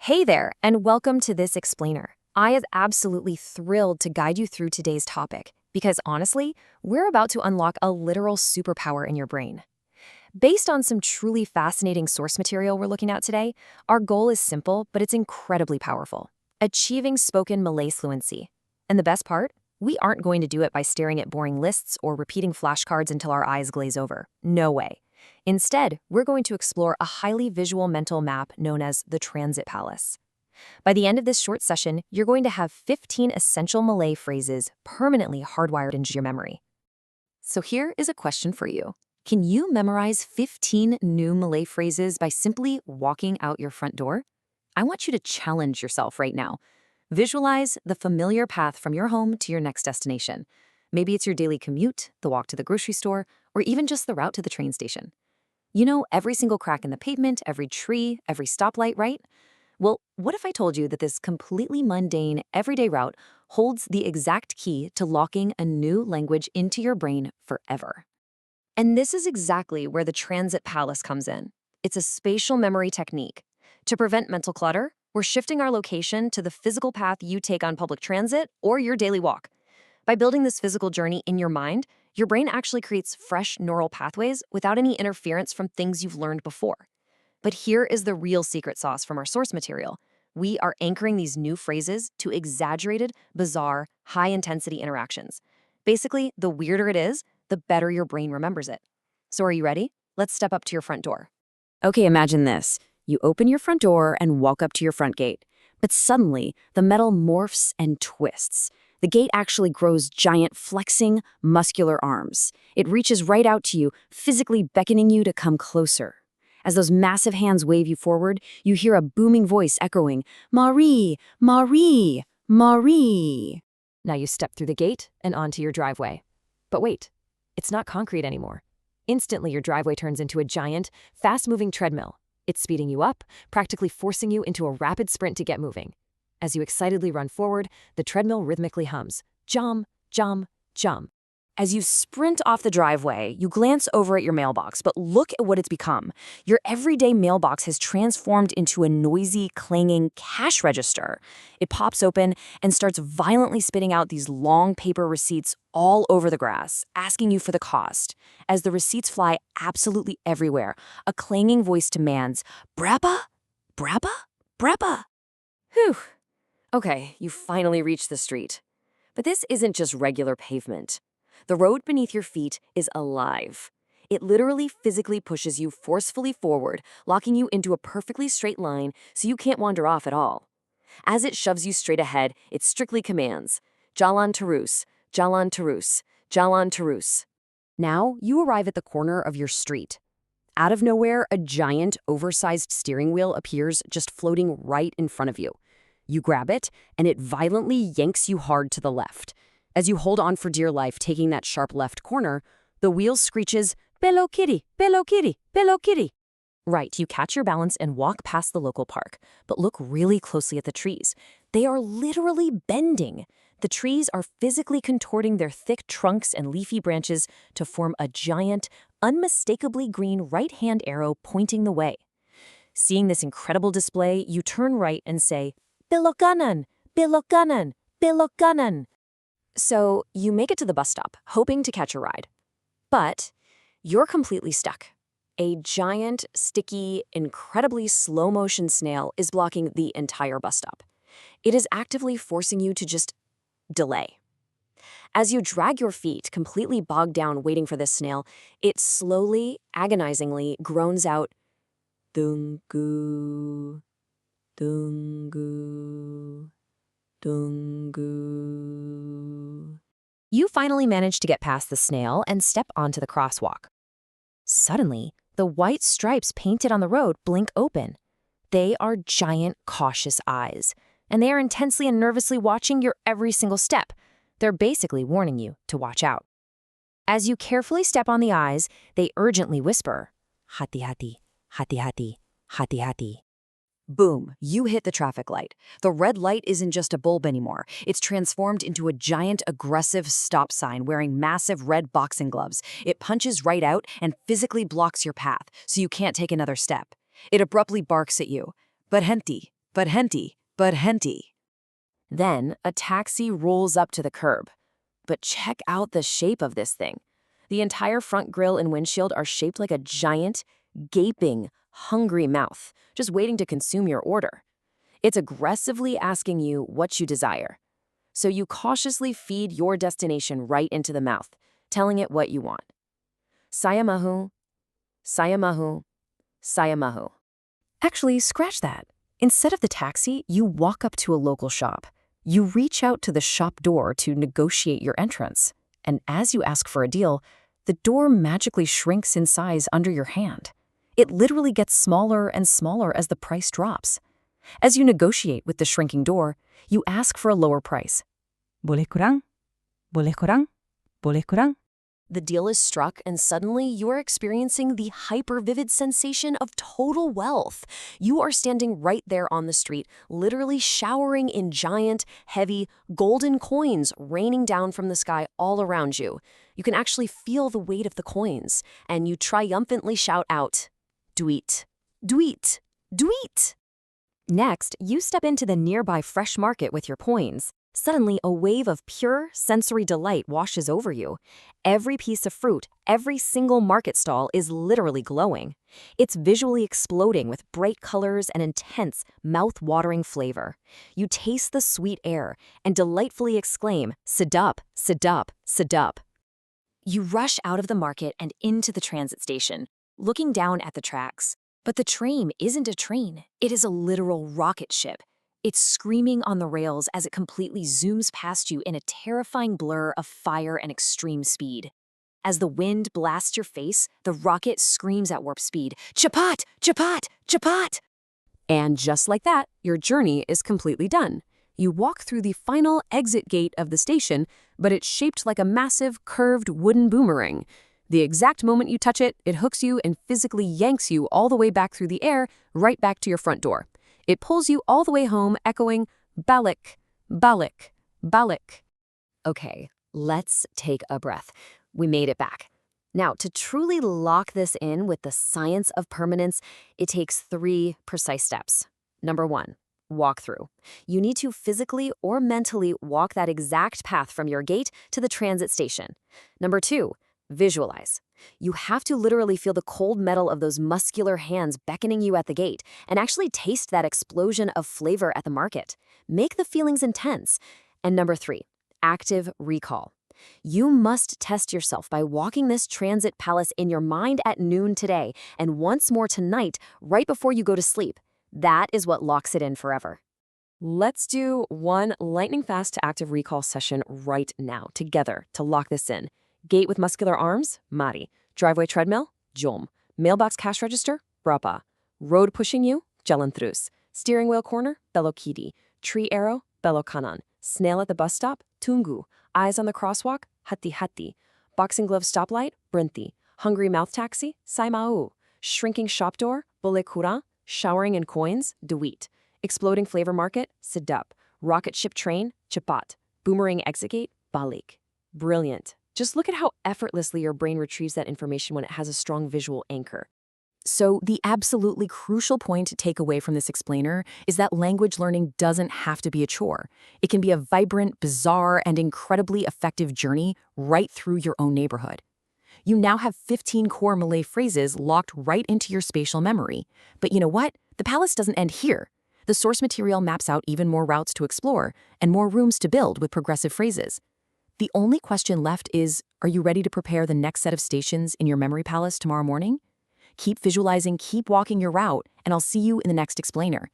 Hey there, and welcome to This Explainer. I am absolutely thrilled to guide you through today's topic because honestly, we're about to unlock a literal superpower in your brain. Based on some truly fascinating source material we're looking at today, our goal is simple, but it's incredibly powerful: achieving spoken Malay fluency. And the best part? We aren't going to do it by staring at boring lists or repeating flashcards until our eyes glaze over. No way. Instead, we're going to explore a highly visual mental map known as the Transit Palace. By the end of this short session, you're going to have 15 essential Malay phrases permanently hardwired into your memory. So here is a question for you. Can you memorize 15 new Malay phrases by simply walking out your front door? I want you to challenge yourself right now. Visualize the familiar path from your home to your next destination. Maybe it's your daily commute, the walk to the grocery store, or even just the route to the train station. You know every single crack in the pavement, every tree, every stoplight, right? Well, what if I told you that this completely mundane, everyday route holds the exact key to locking a new language into your brain forever? And this is exactly where the Transit Palace comes in. It's a spatial memory technique. To prevent mental clutter, we're shifting our location to the physical path you take on public transit or your daily walk. By building this physical journey in your mind, your brain actually creates fresh neural pathways without any interference from things you've learned before. But here is the real secret sauce from our source material. We are anchoring these new phrases to exaggerated, bizarre, high-intensity interactions. Basically, the weirder it is, the better your brain remembers it. So are you ready? Let's step up to your front door. Okay, imagine this. You open your front door and walk up to your front gate. But suddenly, the metal morphs and twists. The gate actually grows giant, flexing, muscular arms. It reaches right out to you, physically beckoning you to come closer. As those massive hands wave you forward, you hear a booming voice echoing, "Marie, Marie, Marie." Now you step through the gate and onto your driveway. But wait, it's not concrete anymore. Instantly, your driveway turns into a giant, fast-moving treadmill. It's speeding you up, practically forcing you into a rapid sprint to get moving. As you excitedly run forward, the treadmill rhythmically hums, "Jump, jump, jump." As you sprint off the driveway, you glance over at your mailbox, but look at what it's become. Your everyday mailbox has transformed into a noisy, clanging cash register. It pops open and starts violently spitting out these long paper receipts all over the grass, asking you for the cost. As the receipts fly absolutely everywhere, a clanging voice demands, "Brapa? Brapa? Brapa?" Whew. Okay, you finally reached the street. But this isn't just regular pavement. The road beneath your feet is alive. It literally physically pushes you forcefully forward, locking you into a perfectly straight line so you can't wander off at all. As it shoves you straight ahead, it strictly commands, "Jalan terus, jalan terus, jalan terus." Now you arrive at the corner of your street. Out of nowhere, a giant, oversized steering wheel appears, just floating right in front of you. You grab it, and it violently yanks you hard to the left. As you hold on for dear life, taking that sharp left corner, the wheel screeches, "Bello kitty, bello kitty, bello kitty." Right, you catch your balance and walk past the local park, but look really closely at the trees. They are literally bending. The trees are physically contorting their thick trunks and leafy branches to form a giant, unmistakably green right-hand arrow pointing the way. Seeing this incredible display, you turn right and say, "Belok kanan, belok kanan, belok kanan." So you make it to the bus stop, hoping to catch a ride. But you're completely stuck. A giant, sticky, incredibly slow-motion snail is blocking the entire bus stop. It is actively forcing you to just delay. As you drag your feet, completely bogged down waiting for this snail, it slowly, agonizingly groans out, "Dungu, dungu, dungu." You finally manage to get past the snail and step onto the crosswalk. Suddenly, the white stripes painted on the road blink open. They are giant, cautious eyes, and they are intensely and nervously watching your every single step. They're basically warning you to watch out. As you carefully step on the eyes, they urgently whisper, "Hati-hati, hati-hati, hati-hati." Boom, you hit the traffic light. The red light isn't just a bulb anymore. It's transformed into a giant, aggressive stop sign wearing massive red boxing gloves. It punches right out and physically blocks your path, so you can't take another step. It abruptly barks at you. "Berhenti, Barhenti, barhenti. Then a taxi rolls up to the curb. But check out the shape of this thing. The entire front grille and windshield are shaped like a giant, gaping, hungry mouth, just waiting to consume your order. It's aggressively asking you what you desire. So you cautiously feed your destination right into the mouth, telling it what you want. Sayamahu, sayamahu, sayamahu. Actually, scratch that. Instead of the taxi, you walk up to a local shop. You reach out to the shop door to negotiate your entrance. And as you ask for a deal, the door magically shrinks in size under your hand. It literally gets smaller and smaller as the price drops. As you negotiate with the shrinking door, you ask for a lower price. Boleh kurang? Boleh kurang? Boleh kurang? The deal is struck, and suddenly you're experiencing the hyper-vivid sensation of total wealth. You are standing right there on the street, literally showering in giant, heavy, golden coins raining down from the sky all around you. You can actually feel the weight of the coins, and you triumphantly shout out, "Duit, duit, duit!" Next, you step into the nearby fresh market with your coins. Suddenly, a wave of pure, sensory delight washes over you. Every piece of fruit, every single market stall is literally glowing. It's visually exploding with bright colors and intense, mouth-watering flavor. You taste the sweet air and delightfully exclaim, "Sedap, sedap, sedap." You rush out of the market and into the transit station, looking down at the tracks. But the train isn't a train. It is a literal rocket ship. It's screaming on the rails as it completely zooms past you in a terrifying blur of fire and extreme speed. As the wind blasts your face, the rocket screams at warp speed, "Chapat! Chapat! Chapat!" And just like that, your journey is completely done. You walk through the final exit gate of the station, but it's shaped like a massive, curved wooden boomerang. The exact moment you touch it, it hooks you and physically yanks you all the way back through the air, right back to your front door. It pulls you all the way home, echoing, "Balik, balik, balik." Okay, let's take a breath. We made it back. Now, to truly lock this in with the science of permanence, it takes 3 precise steps. Number 1, walk through. You need to physically or mentally walk that exact path from your gate to the transit station. Number 2, visualize. You have to literally feel the cold metal of those muscular hands beckoning you at the gate and actually taste that explosion of flavor at the market. Make the feelings intense. And number 3, active recall. You must test yourself by walking this transit palace in your mind at noon today and once more tonight right before you go to sleep. That is what locks it in forever. Let's do one lightning-fast to active recall session right now, together, to lock this in. Gate with muscular arms? Mari. Driveway treadmill? Jom. Mailbox cash register? Brapa. Road pushing you? Jalan Terus. Steering wheel corner? Belok kiri. Tree arrow? Belok kanan. Snail at the bus stop? Tunggu. Eyes on the crosswalk? Hati-hati. Boxing glove stoplight? Berhenti. Hungry mouth taxi? Sai mau. Shrinking shop door? Boleh kurang. Showering in coins? Duit. Exploding flavor market? Sedap. Rocket ship train? Cepat. Boomerang exit gate? Balik. Brilliant. Just look at how effortlessly your brain retrieves that information when it has a strong visual anchor. So the absolutely crucial point to take away from this explainer is that language learning doesn't have to be a chore. It can be a vibrant, bizarre, and incredibly effective journey right through your own neighborhood. You now have 15 core Malay phrases locked right into your spatial memory. But you know what? The palace doesn't end here. The source material maps out even more routes to explore and more rooms to build with progressive phrases. The only question left is, are you ready to prepare the next set of stations in your memory palace tomorrow morning? Keep visualizing, keep walking your route, and I'll see you in the next explainer.